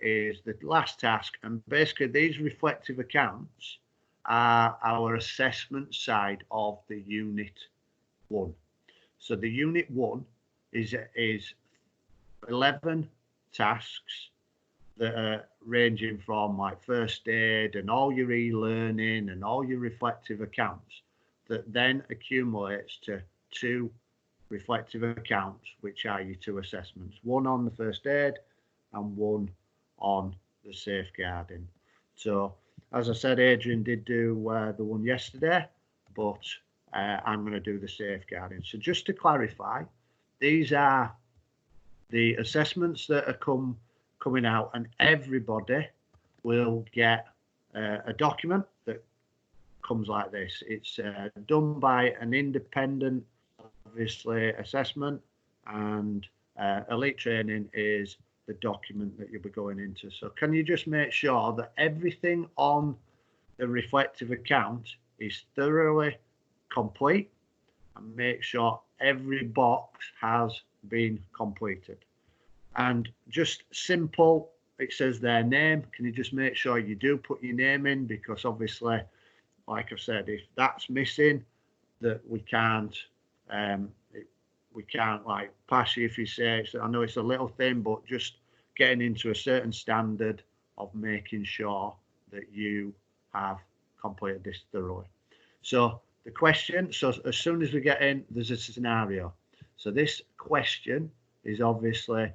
is the last task. And basically these reflective accounts are our assessment side of the Unit 1. So the Unit 1 is 11 tasks that are ranging from like first aid and all your e-learning and all your reflective accounts that then accumulates to 2 reflective accounts, which are your 2 assessments, one on the first aid and one on the safeguarding. So as I said, Adrian did do the one yesterday, but I'm going to do the safeguarding. So just to clarify, these are the assessments that are coming out, and everybody will get a document that comes like this. It's done by an independent, obviously, assessment, and Elite Training is the document that you'll be going into. So can you just make sure that everything on the reflective account is thoroughly complete, and make sure every box has been completed? And just simple, it says their name. Can you just make sure you do put your name in, because obviously, like I've said, if that's missing, that we can't like pass you if you say it. So I know it's a little thing, but just getting into a certain standard of making sure that you have completed this thoroughly. So the question, so as soon as we get in, there's a scenario. So this question is obviously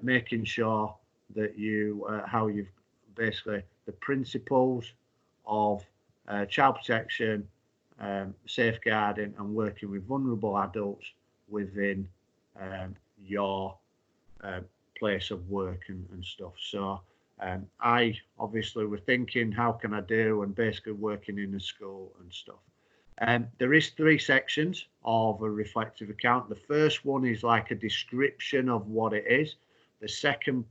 making sure that you, how you've basically the principles of child protection, safeguarding and working with vulnerable adults within your place of work and stuff. So I obviously were thinking, how can I do, and basically working in a school and stuff. There is 3 sections of a reflective account. The first one is like a description of what it is. The second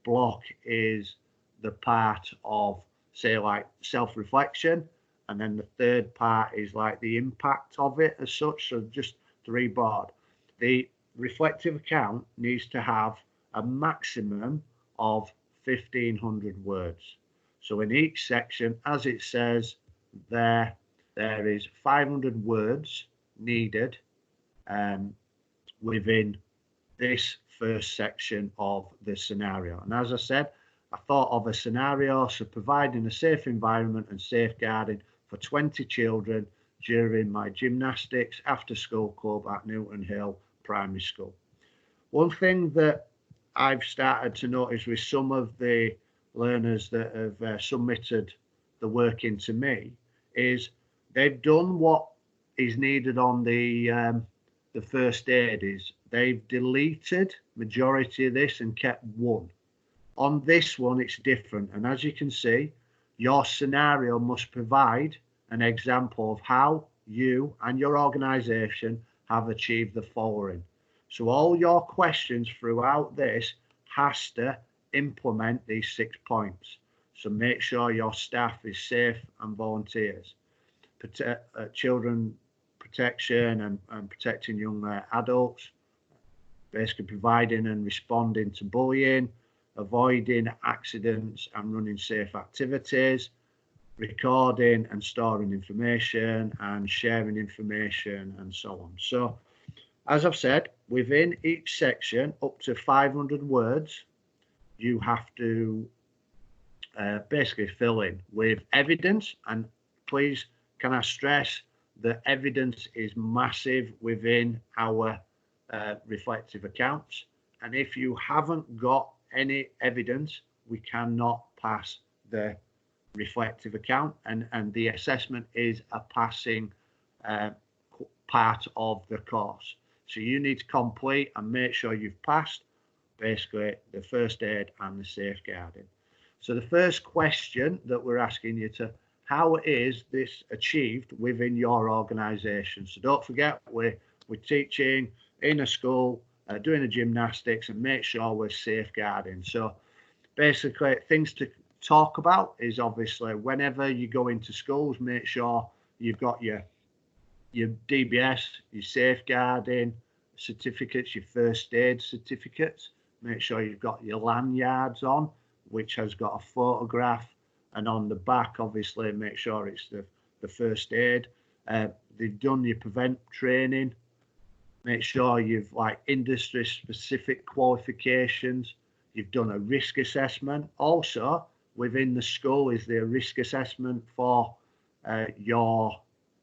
block is the part of, say, like self-reflection, and then the third part is like the impact of it as such. So just 3 broad. The reflective account needs to have a maximum of 1,500 words. So in each section, as it says there is 500 words needed within this first section of the scenario. And as I said, I thought of a scenario, so providing a safe environment and safeguarding for 20 children during my gymnastics after school club at Newton Hill Primary School. One thing that I've started to notice with some of the learners that have submitted the work into me is they've done what is needed on the first aid. Is they've deleted majority of this and kept 1. On this one, it's different. And as you can see, your scenario must provide an example of how you and your organization have achieved the following. So all your questions throughout this has to implement these 6 points. So make sure your staff is safe and volunteers. Children protection and protecting young adults. Basically providing and responding to bullying, avoiding accidents and running safe activities, recording and storing information and sharing information and so on. So as I've said, within each section up to 500 words, you have to basically fill in with evidence. And please, can I stress that evidence is massive within our reflective accounts. And if you haven't got any evidence, we cannot pass the reflective account, and the assessment is a passing part of the course. So you need to complete and make sure you've passed basically the first aid and the safeguarding. So the first question that we're asking you to, how is this achieved within your organization? So don't forget, we're teaching in a school, doing the gymnastics, and make sure we're safeguarding. So basically things to talk about is obviously whenever you go into schools, make sure you've got your DBS, your safeguarding certificates, your first aid certificates. make sure you've got your lanyards on, which has got a photograph, and on the back, obviously, make sure it's the first aid. They've done your prevent training. Make sure you've like industry specific qualifications. You've done a risk assessment. Also, within the school is there a risk assessment for your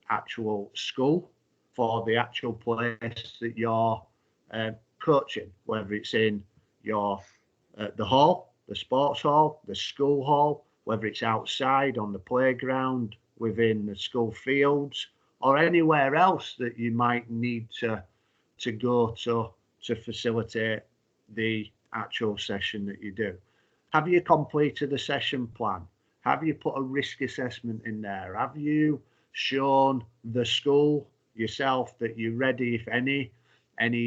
actual school, for the actual place that you're coaching, whether it's in your the hall, the sports hall, the school hall, whether it's outside on the playground, within the school fields, or anywhere else that you might need to go to facilitate the actual session that you do. Have you completed a session plan? Have you put a risk assessment in there? Have you shown the school yourself that you're ready if any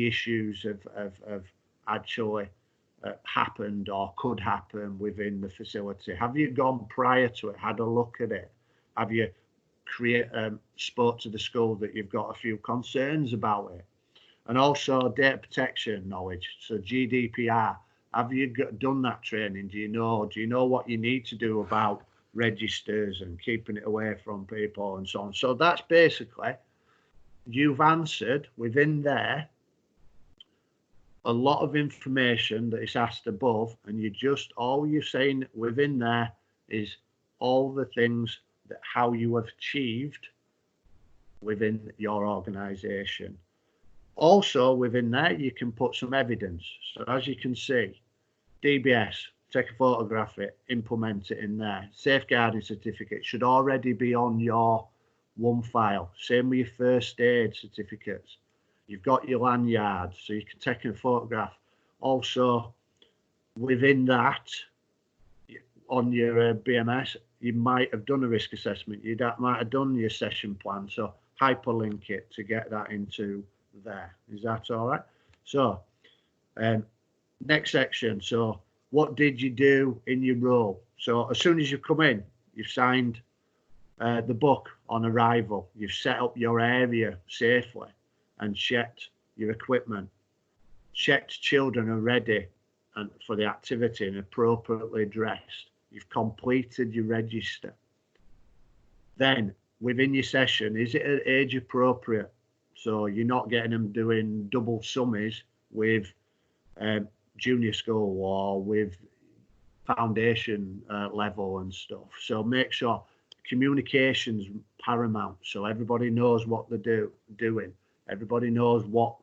issues have actually happened or could happen within the facility? Have you gone prior to it, had a look at it? Have you spoke to the school that you've got a few concerns about it? And also data protection knowledge, so GDPR. Have you done that training? Do you know what you need to do about registers and keeping it away from people and so on? So that's basically, you've answered within there a lot of information that is asked above, and all you're saying within there is all the things that how you have achieved within your organization. Also within there, you can put some evidence. So as you can see, DBS, take a photograph of it, implement it in there. Safeguarding certificate should already be on your one file. Same with your first aid certificates. You've got your lanyard, so you can take a photograph. Also within that, on your BMS, you might have done a risk assessment. You might have done your session plan. So hyperlink it to get that into there. Is that all right? So next section. So what did you do in your role? So as soon as you come in, you've signed the book on arrival. You've set up your area safely and checked your equipment. Checked children are ready and for the activity and appropriately dressed. You've completed your register. Then within your session, is it age appropriate? So you're not getting them doing double summies with junior school or with foundation level and stuff. So make sure communication's paramount, so everybody knows what they're doing. Everybody knows what,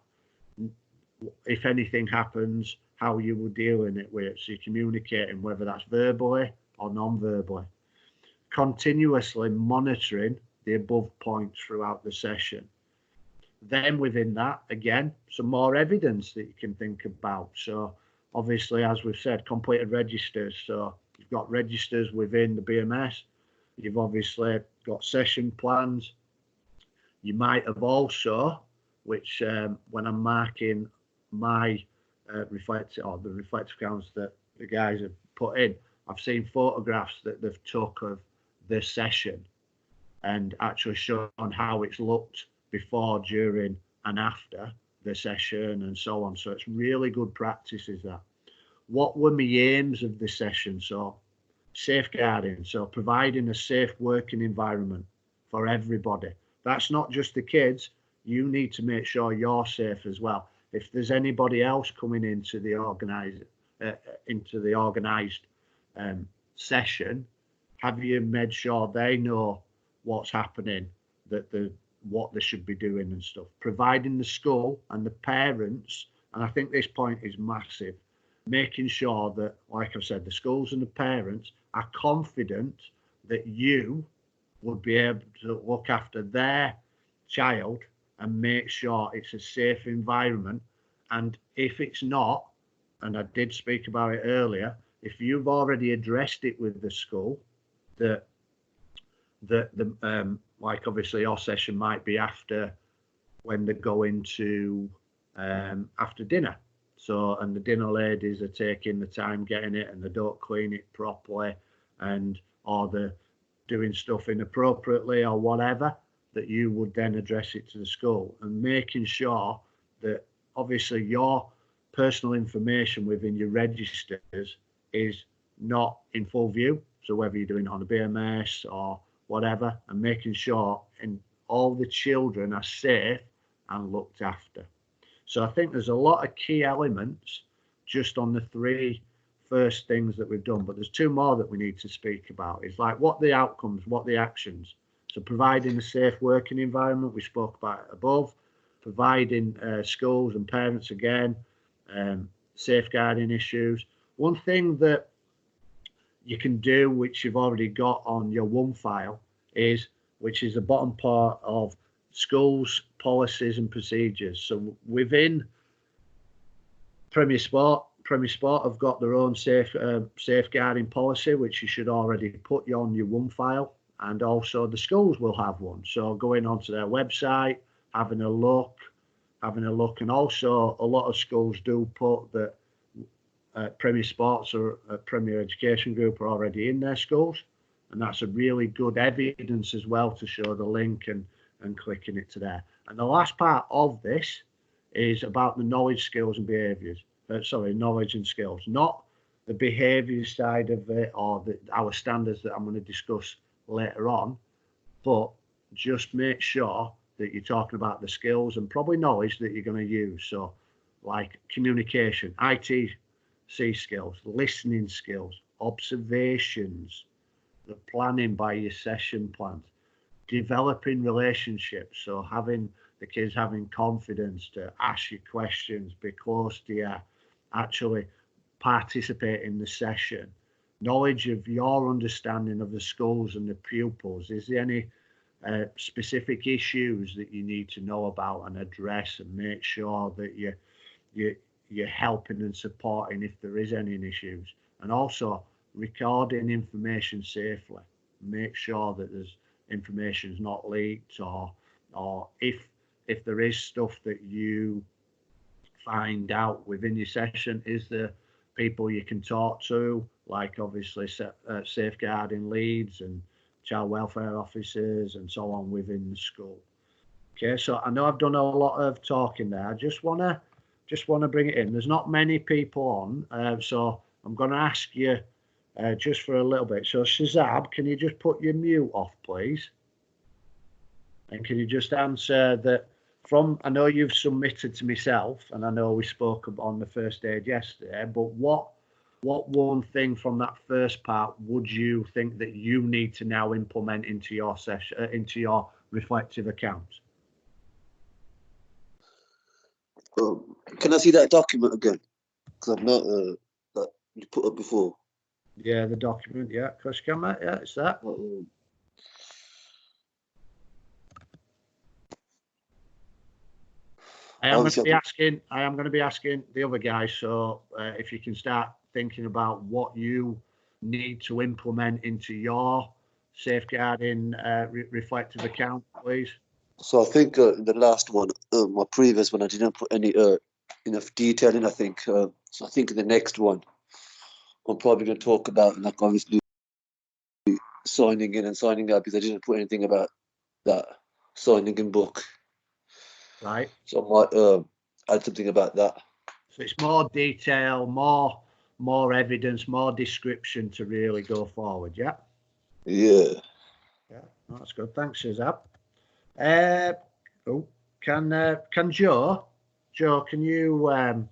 if anything happens, how you were dealing it with. So you're communicating, whether that's verbally or non-verbally. Continuously monitoring the above points throughout the session. Then within that, again, some more evidence that you can think about. So obviously, as we've said, completed registers. So you've got registers within the BMS. You've obviously got session plans. You might have also, which when I'm marking my reflective or the reflective counts that the guys have put in, I've seen photographs that they've took of the session and actually shown how it's looked before, during and after the session and so on. So it's really good practice, is that. What were my aims of the session? So safeguarding, so providing a safe working environment for everybody. That's not just the kids. You need to make sure you're safe as well. If there's anybody else coming into the organized session, have you made sure they know what's happening, what they should be doing and stuff? Providing the school and the parents, and I think this point is massive, making sure that, like I've said, the schools and the parents are confident that you would be able to look after their child and make sure it's a safe environment. And if it's not, and I did speak about it earlier, if you've already addressed it with the school, that like obviously your session might be after, when they go into after dinner. So, and the dinner ladies are taking the time getting it and they don't clean it properly, or they're doing stuff inappropriately or whatever, that you would then address it to the school and making sure that obviously you're personal information within your registers is not in full view. So whether you're doing it on a BMS or whatever, and making sure all the children are safe and looked after. So I think there's a lot of key elements just on the three first things that we've done, but there's two more that we need to speak about. It's like what the outcomes, what the actions. So providing a safe working environment, we spoke about it above, providing schools and parents again, safeguarding issues. One thing that you can do, which you've already got on your one file, which is the bottom part of schools, policies and procedures. So within Premier Sport have got their own safeguarding policy, which you should already put on your one file, and also the schools will have one. So going onto their website, having a look, and also a lot of schools do put that Premier Sports or Premier Education Group are already in their schools, and that's a really good evidence as well to show the link and clicking it to there. And the last part of this is about the knowledge, skills and behaviours. Knowledge and skills, not the behaviour side of it or our standards that I'm going to discuss later on, but just make sure that you're talking about the skills and probably knowledge that you're going to use. So like communication, ITC skills, listening skills, observations, the planning by your session plans, developing relationships. So having the kids having confidence to ask you questions, be close to you, actually participate in the session, knowledge of your understanding of the schools and the pupils. Is there any specific issues that you need to know about and address, and make sure that you're helping and supporting if there is any issues, and also recording information safely. Make sure that there's information is not leaked, or if there is stuff that you find out within your session, is there people you can talk to, like obviously safeguarding leads and child welfare officers and so on within the school. Okay, so I know I've done a lot of talking there. I just want to bring it in. There's not many people on, so I'm going to ask you just for a little bit. So Shazab, can you just put your mute off, please? And can you just answer that I know you've submitted to myself, and I know we spoke on the first aid yesterday, but what one thing from that first part would you think that you need to now implement into your session, into your reflective account? Can I see that document again? Because I've not that you put up before. Yeah, the document. Yeah, of course you can, mate. Yeah, it's that. I am going to be asking the other guys. So if you can start thinking about what you need to implement into your safeguarding reflective account, please. So I think in the last one, my previous one, I didn't put any enough detail in. I think so. I think in the next one, I'm probably going to talk about, like, obviously signing in and signing out, because I didn't put anything about that signing in book. Right. So I might add something about that. So it's more detail, more evidence, more description to really go forward. Yeah. Yeah. Yeah, that's good. Thanks, Shazab. Can Joe, can you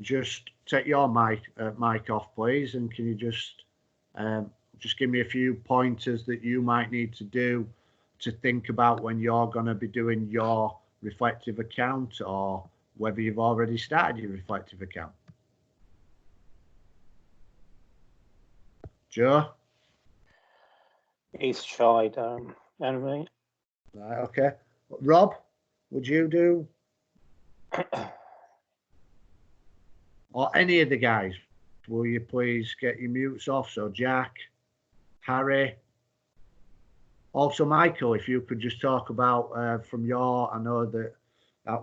just take your mic off, please, and can you just give me a few pointers that you might need to do to think about when you're going to be doing your reflective account, or whether you've already started your reflective account? Joe? He's shy, anyway. Right, okay. Rob, would you do? Or any of the guys, will you please get your mutes off? So Jack, Harry, also Michael, if you could just talk about from your, I know that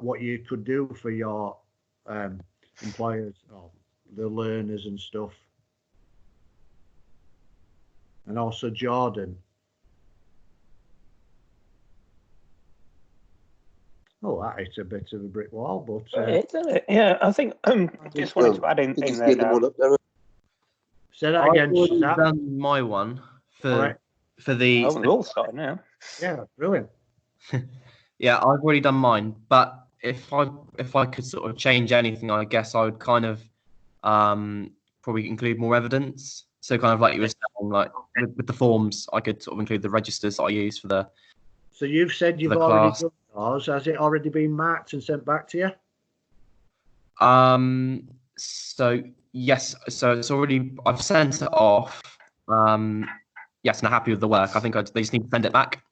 what you could do for your employers, or the learners and stuff. And also Jordan. Oh, that is a bit of a brick wall, but Yeah, I think just wanted to add in just there, get them Darren. all up there. say that I've again. already Zach. done my one All right. for the. Oh, we're all starting now. Yeah, brilliant. Yeah, I've already done mine. But if I could sort of change anything, I guess I would kind of probably include more evidence. So kind of like you were saying, like with the forms, I could sort of include the registers that I use for the. So you've said you've the already class. done yours. Has it already been marked and sent back to you? So yes, so it's already I've sent it off. Yes, and I'm happy with the work. I think they just need to send it back.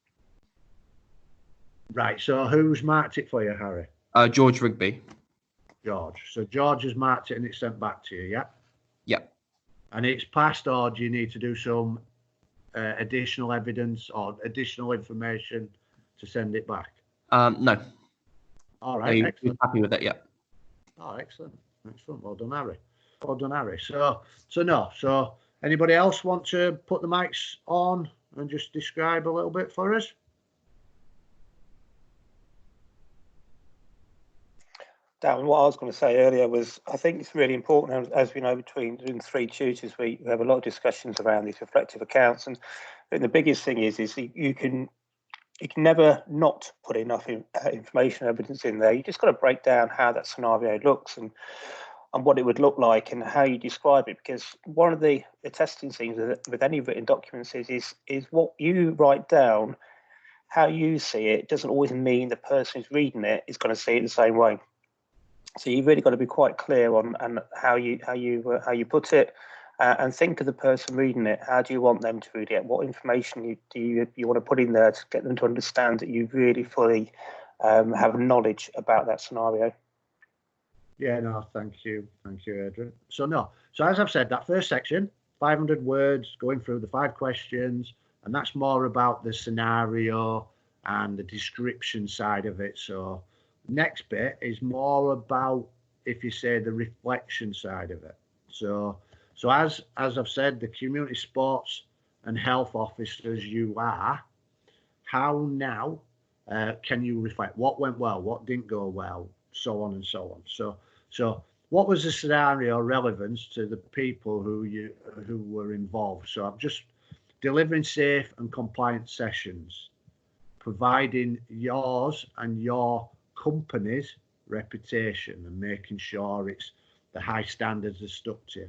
Right. So who's marked it for you, Harry? George Rigby. George. So George has marked it and it's sent back to you, yeah? Yep. And it's passed, or do you need to do some additional evidence or additional information to send it back? No. All right. Excellent. Happy with it, yeah. Oh, excellent. Excellent. Well done, Harry. Well done, Harry. So anybody else want to put the mics on and just describe a little bit for us? Darren, what I was going to say earlier was I think it's really important, as we know, between doing 3 tutors, we have a lot of discussions around these reflective accounts, and the biggest thing is you can never not put enough information, evidence in there. You just got to break down how that scenario looks and what it would look like and how you describe it, because one of the testing things with any written documents is what you write down, how you see it doesn't always mean the person who's reading it is going to see it the same way. So you've really got to be quite clear on how you put it, and think of the person reading it. How do you want them to read it? What information do you want to put in there to get them to understand that you really fully have knowledge about that scenario? Yeah, no, thank you, Adrian. So as I've said, that first section, 500 words, going through the 5 questions, and that's more about the scenario and the description side of it. So next bit is more about, if you say, the reflection side of it. So as I've said, the community sports and health officers you are, how now can you reflect what went well, what didn't go well, so on and so on. So what was the scenario relevance to the people who were involved? So I'm just delivering safe and compliant sessions, providing yours and your company's reputation and making sure it's the high standards are stuck to.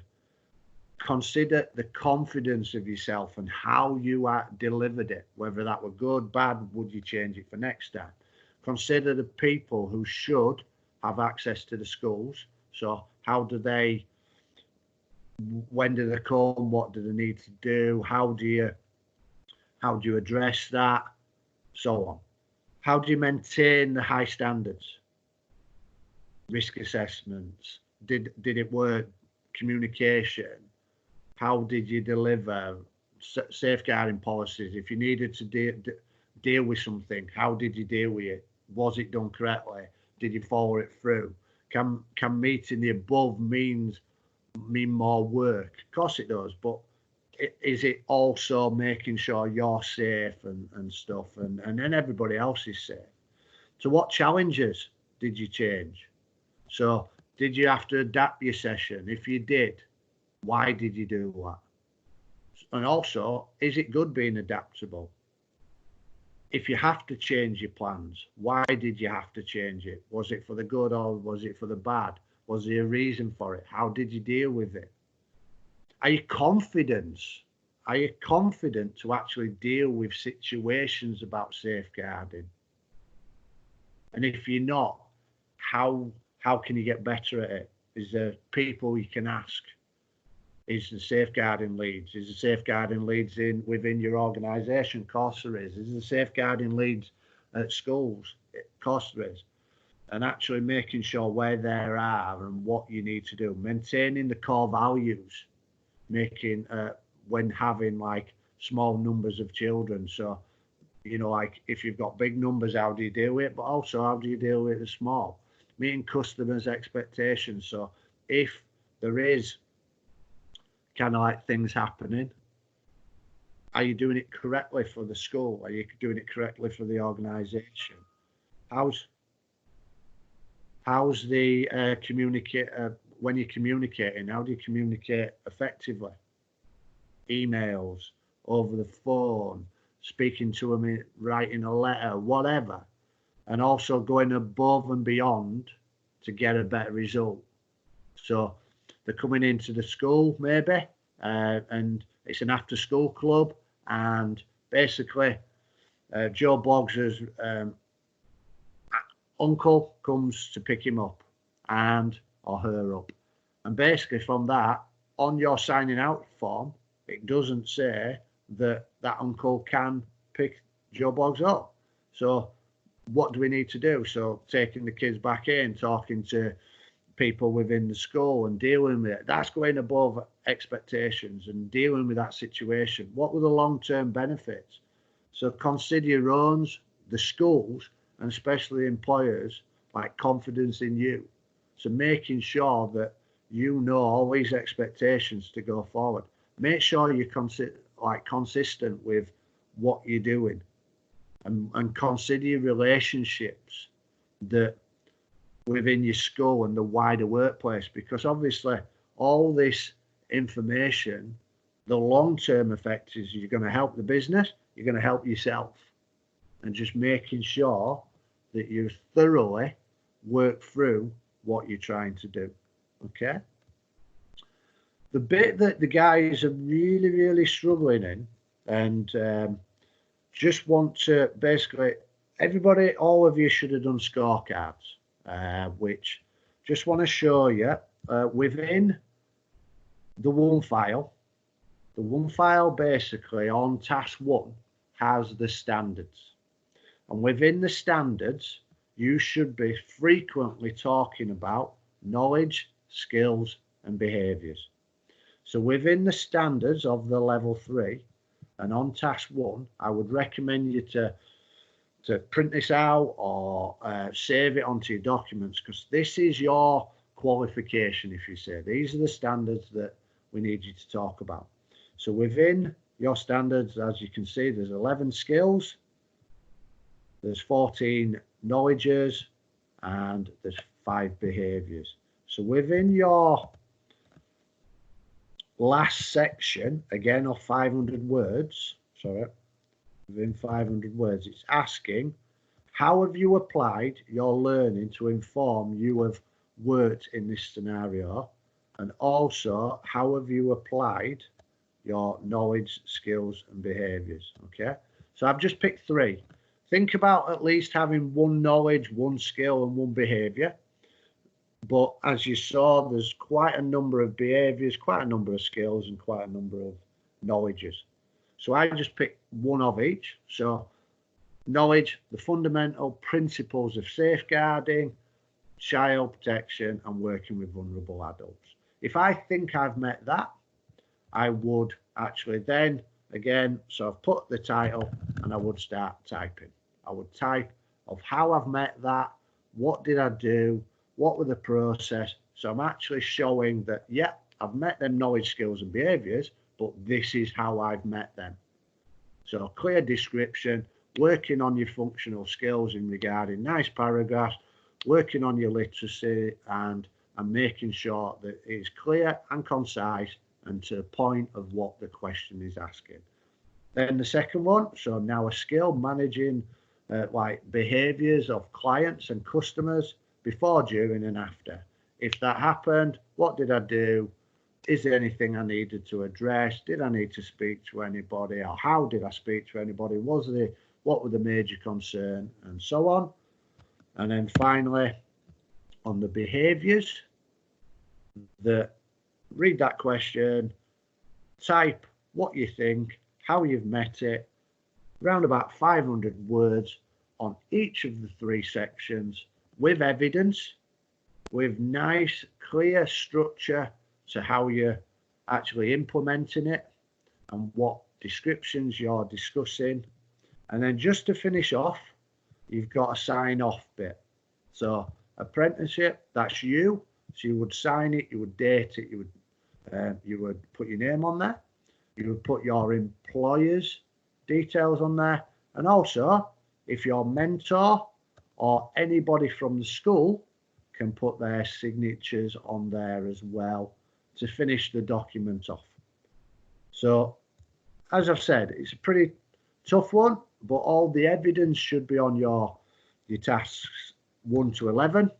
Consider the confidence of yourself and how you delivered it, whether that were good, bad, would you change it for next time? Consider the people who should have access to the schools. So how do they, when do they come, what do they need to do, how do you address that, so on. How do you maintain the high standards? Risk assessments, did it work? Communication, how did you deliver? Safeguarding policies, if you needed to deal with something, how did you deal with it? Was it done correctly? Did you follow it through? Can meeting the above mean more work? Of course it does, but is it also making sure you're safe and stuff, and then everybody else is safe? So what challenges did you change? So did you have to adapt your session? If you did, why did you do that? And also, is it good being adaptable? If you have to change your plans, why did you have to change it? Was it for the good or was it for the bad? Was there a reason for it? How did you deal with it? Are you confident? Are you confident to actually deal with situations about safeguarding? And if you're not, how can you get better at it? Is there people you can ask? Is the safeguarding leads? Is the safeguarding leads within your organisation? Of course there is. Is the safeguarding leads at schools? Of course there is. And actually making sure where they are and what you need to do. Maintaining the core values. Making when having like small numbers of children. So, like if you've got big numbers, how do you deal with it? But also, how do you deal with the small? Meeting customers' expectations. So if there is kind of like things happening, are you doing it correctly for the school? Are you doing it correctly for the organisation? How's the communicate when you're communicating? How do you communicate effectively? Emails, over the phone, speaking to them, writing a letter, whatever, and also going above and beyond to get a better result. So they're coming into the school maybe, and it's an after-school club, and basically Joe Boggs's uncle comes to pick him up or her up, and basically from that, on your signing out form, it doesn't say that uncle can pick Joe Boggs up. So what do we need to do? So taking the kids back in, talking to people within the school and dealing with it, that's going above expectations and dealing with that situation. What were the long-term benefits? So consider your own, the schools, and especially employers, like confidence in you. So making sure that you know all these expectations to go forward. Make sure you're consistent with what you're doing, and consider your relationships that within your school and the wider workplace, because obviously all this information, the long-term effect is you're going to help the business, you're going to help yourself, and just making sure that you thoroughly work through what you're trying to do. Okay. The bit that the guys are really, really struggling in, and just want to basically, everybody, all of you should have done scorecards, which just want to show you within the one file. The one file basically on task 1 has the standards, and within the standards you should be frequently talking about knowledge, skills and behaviours. So within the standards of the level 3 and on task 1, I would recommend you to print this out or save it onto your documents, because this is your qualification. If you say these are the standards that we need you to talk about. So within your standards, as you can see, there's 11 skills, there's 14 knowledges, and there's 5 behaviours. So within your last section, again of 500 words, within 500 words, it's asking, how have you applied your learning to inform you have worked in this scenario? And also, how have you applied your knowledge, skills and behaviours? Okay, so I've just picked 3. Think about at least having 1 knowledge, 1 skill and 1 behaviour. But as you saw, there's quite a number of behaviours, quite a number of skills and quite a number of knowledges. So I just picked 1 of each. So knowledge, the fundamental principles of safeguarding, child protection and working with vulnerable adults. If I think I've met that, I would actually then, again, so I've put the title and I would start typing. I would type of how I've met that, what did I do, what were the process. So I'm actually showing that, yeah, I've met them knowledge, skills and behaviours, but this is how I've met them. So clear description, working on your functional skills in regarding nice paragraphs, working on your literacy and making sure that it's clear and concise and to the point of what the question is asking. Then the second one, so now a skill, managing like behaviours of clients and customers before, during and after. If that happened, what did I do? Is there anything I needed to address? Did I need to speak to anybody, or how did I speak to anybody? What were the major concern, and so on. And then finally, on the behaviours, read that question, type what you think, how you've met it, around about 500 words on each of the 3 sections, with evidence, with nice, clear structure to how you're actually implementing it and what descriptions you're discussing. And then just to finish off, you've got a sign off bit. So apprenticeship, that's you. So you would sign it, you would date it, you would put your name on there, you would put your employer's details on there, and also if your mentor or anybody from the school can put their signatures on there as well to finish the document off. So, as I've said, it's a pretty tough one, but all the evidence should be on your tasks 1 to 11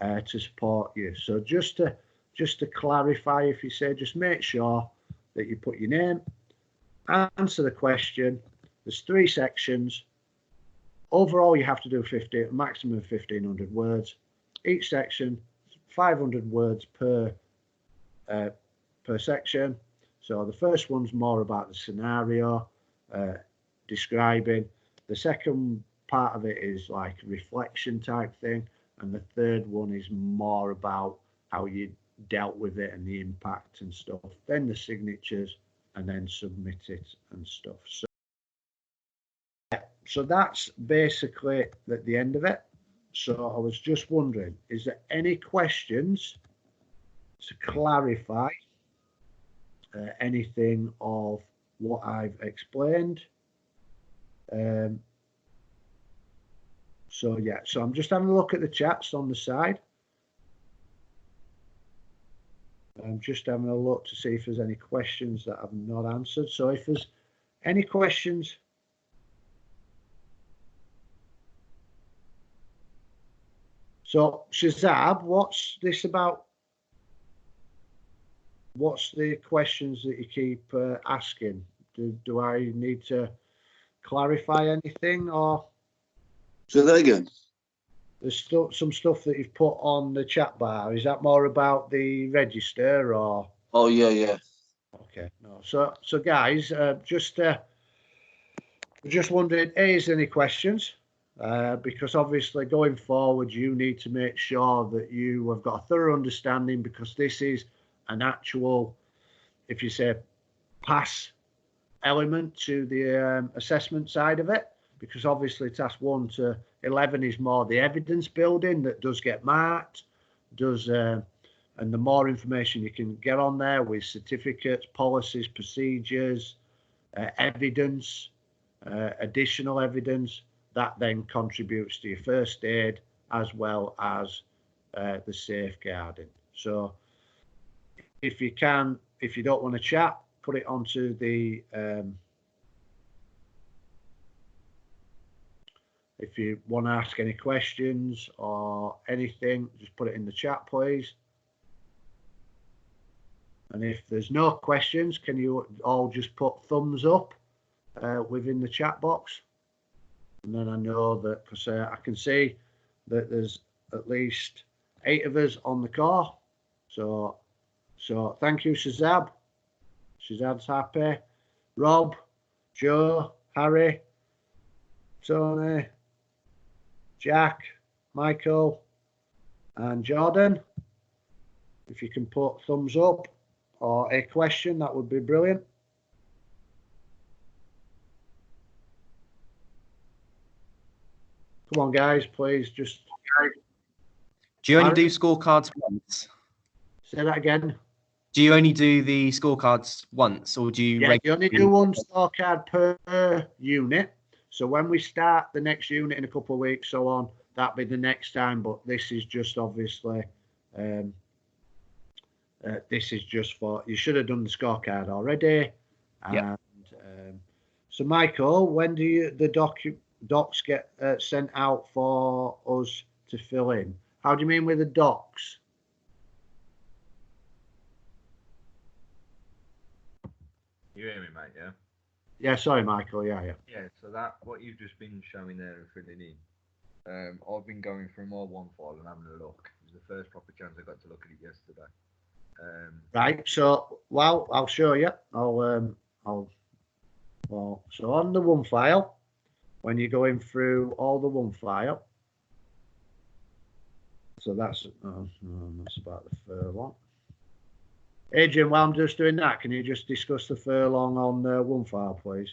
to support you. So just to clarify, if you say, just make sure that you put your name, answer the question. There's 3 sections. Overall, you have to do 50, maximum of 1,500 words. Each section, 500 words per section. So the first one's more about the scenario, describing. The second part of it is like a reflection type thing, and the third one is more about how you dealt with it and the impact and stuff. Then the signatures, and then submit it and stuff. So that's basically at the end of it. So I was just wondering, is there any questions to clarify anything of what I've explained? So yeah, so I'm just having a look at the chats on the side. I'm just having a look to see if there's any questions that I've not answered. So if there's any questions, so Shazab, what's this about? What's the questions that you keep asking? Do I need to clarify anything, or? Say that again. There's still some stuff that you've put on the chat bar. Is that more about the register, or? Oh yeah. Okay, no. So guys, just wondering, is there any questions? Because obviously going forward, you need to make sure that you have got a thorough understanding, because this is an actual, if you say, pass element to the assessment side of it, because obviously task 1 to 11 is more the evidence building that does get marked, and the more information you can get on there with certificates, policies, procedures, evidence, additional evidence, that then contributes to your first aid as well as the safeguarding. So if you don't want to chat, put it onto the if you want to ask any questions or anything, just put it in the chat, please. And if there's no questions, can you all just put thumbs up within the chat box? And then I know that, because I can see that there's at least 8 of us on the call. So thank you, Shazab. Shazab's happy. Rob, Joe, Harry, Tony, Jack, Michael, and Jordan. If you can put thumbs up or a question, that would be brilliant. Come on, guys, please just. Do you only do scorecards once? Say that again. Do you only do the scorecards once, or do you? Yeah, you only do 1 scorecard per unit. So when we start the next unit in a couple of weeks, so on, that'll be the next time. But this is just obviously, this is just for, you should have done the scorecard already. Yeah. And so Michael, when do the docs get sent out for us to fill in? How do you mean with the docs? You hear me, mate? Yeah. Yeah, sorry, Michael. Yeah. Yeah. So that what you've just been showing there and filling in. I've been going through my one file and having a look. It was the first proper chance I got to look at it yesterday. Right. So, well, I'll show you. So on the one file, when you're going through all the one file, so that's about the furlong. Adrian, while I'm just doing that, can you just discuss the furlong on one file, please?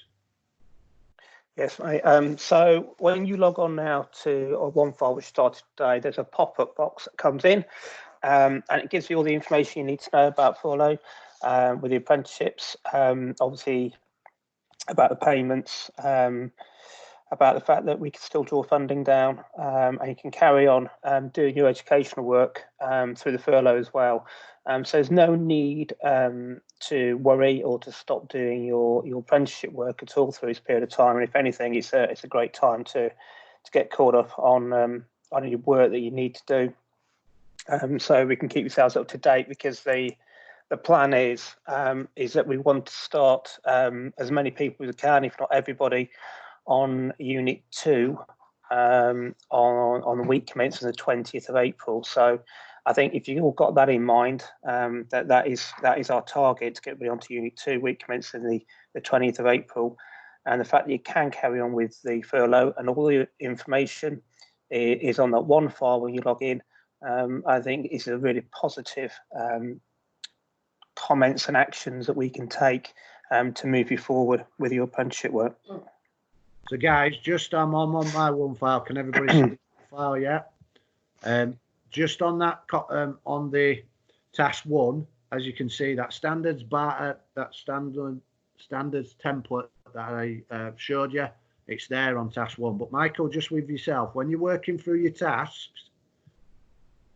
Yes, mate. So when you log on now to one file which started today, there's a pop-up box that comes in, and it gives you all the information you need to know about furlough with the apprenticeships, obviously about the payments, about the fact that we can still draw funding down, and you can carry on doing your educational work through the furlough as well. So there's no need to worry or to stop doing your apprenticeship work at all through this period of time. And if anything, it's a great time to get caught up on your work that you need to do, so we can keep yourselves up to date, because the plan is that we want to start as many people as we can, if not everybody, on Unit 2 on the week commencing the 20th of April. So I think if you all got that in mind, that is our target, to get everybody onto Unit 2 week commencing the 20th of April. And the fact that you can carry on with the furlough and all the information is on that one file when you log in, I think is a really positive comments and actions that we can take to move you forward with your apprenticeship work. So guys, just I'm on my one file. Can everybody see the file? Yeah. Just on that on the task 1, as you can see, that standards bar, that standards template that I showed you, it's there on task 1. But Michael, just with yourself, when you're working through your tasks,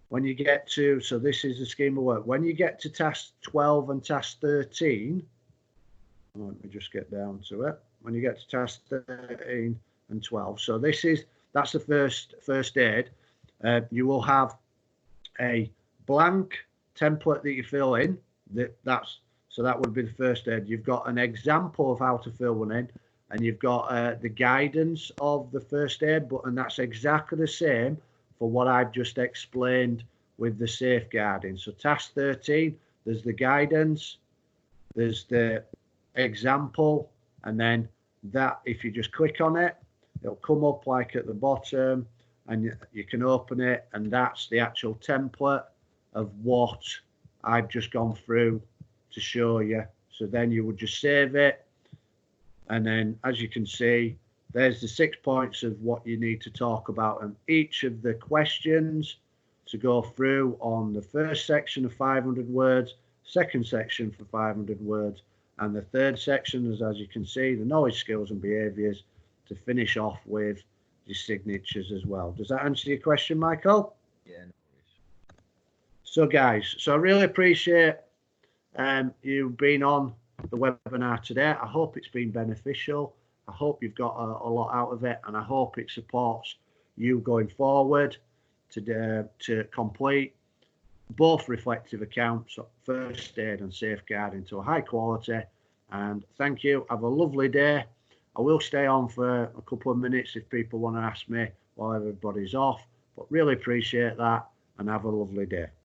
when you get to, so this is the scheme of work, when you get to task 12 and task 13, let me just get down to it. When you get to task 13 and 12, so that's the first aid. You will have a blank template that you fill in. So that would be the first aid. You've got an example of how to fill one in, and you've got the guidance of the first aid, and that's exactly the same for what I've just explained with the safeguarding. So task 13, there's the guidance, there's the example, and then that, if you just click on it, it'll come up like at the bottom, and you can open it, and that's the actual template of what I've just gone through to show you. So then you would just save it, and then as you can see, there's the 6 points of what you need to talk about, and each of the questions to go through on the first section of 500 words, second section for 500 words, and the third section is, as you can see, the knowledge, skills and behaviours, to finish off with your signatures as well. Does that answer your question, Michael? Yeah. No worries. So guys, I really appreciate you being on the webinar today. I hope it's been beneficial. I hope you've got a lot out of it, and I hope it supports you going forward to complete both reflective accounts, first aid and safeguarding, to a high quality. And thank you. Have a lovely day. I will stay on for a couple of minutes if people want to ask me while everybody's off, but really appreciate that, and have a lovely day.